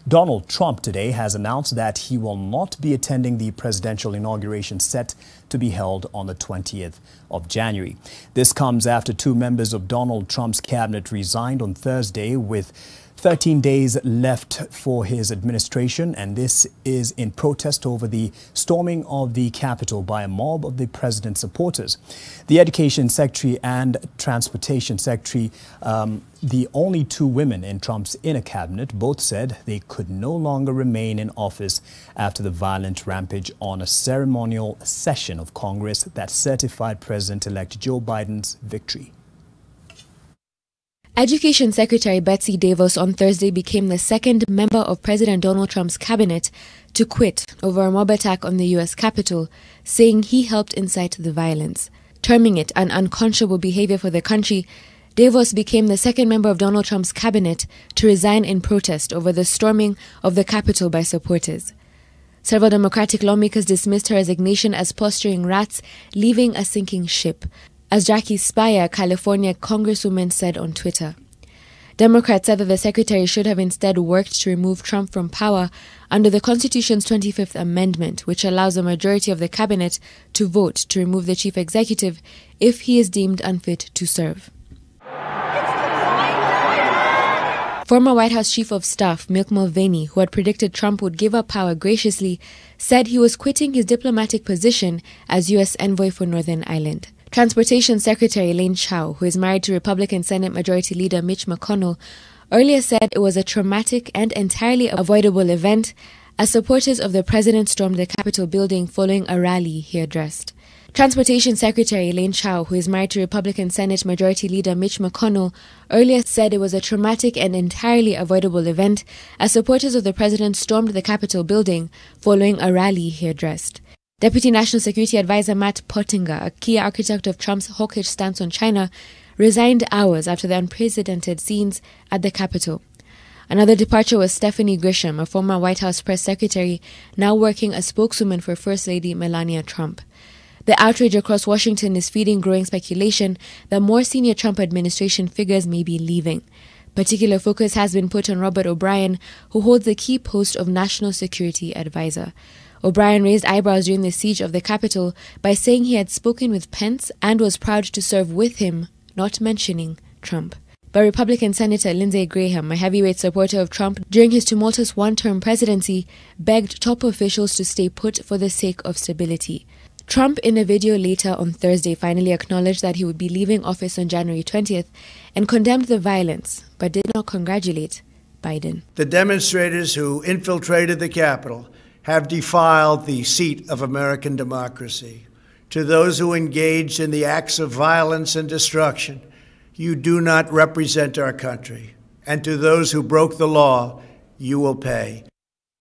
Donald Trump today has announced that he will not be attending the presidential inauguration set to be held on the 20th of January. This comes after two members of Donald Trump's cabinet resigned on Thursday with 13 days left for his administration, and this is in protest over the storming of the Capitol by a mob of the president's supporters. The Education Secretary and Transportation Secretary, the only two women in Trump's inner cabinet, both said they could no longer remain in office after the violent rampage on a ceremonial session of Congress that certified President-elect Joe Biden's victory. Education Secretary Betsy DeVos on Thursday became the second member of President Donald Trump's cabinet to quit over a mob attack on the U.S. Capitol, saying he helped incite the violence. Terming it an unconscionable behavior for the country, DeVos became the second member of Donald Trump's cabinet to resign in protest over the storming of the Capitol by supporters. Several Democratic lawmakers dismissed her resignation as posturing rats leaving a sinking ship, as Jackie Speier, California congresswoman, said on Twitter. Democrats said that the secretary should have instead worked to remove Trump from power under the Constitution's 25th Amendment, which allows a majority of the cabinet to vote to remove the chief executive if he is deemed unfit to serve. Former White House Chief of Staff Mick Mulvaney, who had predicted Trump would give up power graciously, said he was quitting his diplomatic position as U.S. envoy for Northern Ireland. Transportation Secretary Elaine Chao, who is married to Republican Senate Majority Leader Mitch McConnell, earlier said it was a traumatic and entirely avoidable event as supporters of the president stormed the Capitol building following a rally he addressed. Transportation Secretary Elaine Chao, who is married to Republican Senate Majority Leader Mitch McConnell, earlier said it was a traumatic and entirely avoidable event as supporters of the president stormed the Capitol building following a rally he addressed. Deputy National Security Advisor Matt Pottinger, a key architect of Trump's hawkish stance on China, resigned hours after the unprecedented scenes at the Capitol. Another departure was Stephanie Grisham, a former White House press secretary, now working as spokeswoman for First Lady Melania Trump. The outrage across Washington is feeding growing speculation that more senior Trump administration figures may be leaving. Particular focus has been put on Robert O'Brien, who holds the key post of National Security Advisor. O'Brien raised eyebrows during the siege of the Capitol by saying he had spoken with Pence and was proud to serve with him, not mentioning Trump. But Republican Senator Lindsey Graham, a heavyweight supporter of Trump during his tumultuous one-term presidency, begged top officials to stay put for the sake of stability. Trump, in a video later on Thursday, finally acknowledged that he would be leaving office on January 20th and condemned the violence, but did not congratulate Biden. The demonstrators who infiltrated the Capitol have defiled the seat of American democracy. To those who engaged in the acts of violence and destruction, you do not represent our country. And to those who broke the law, you will pay.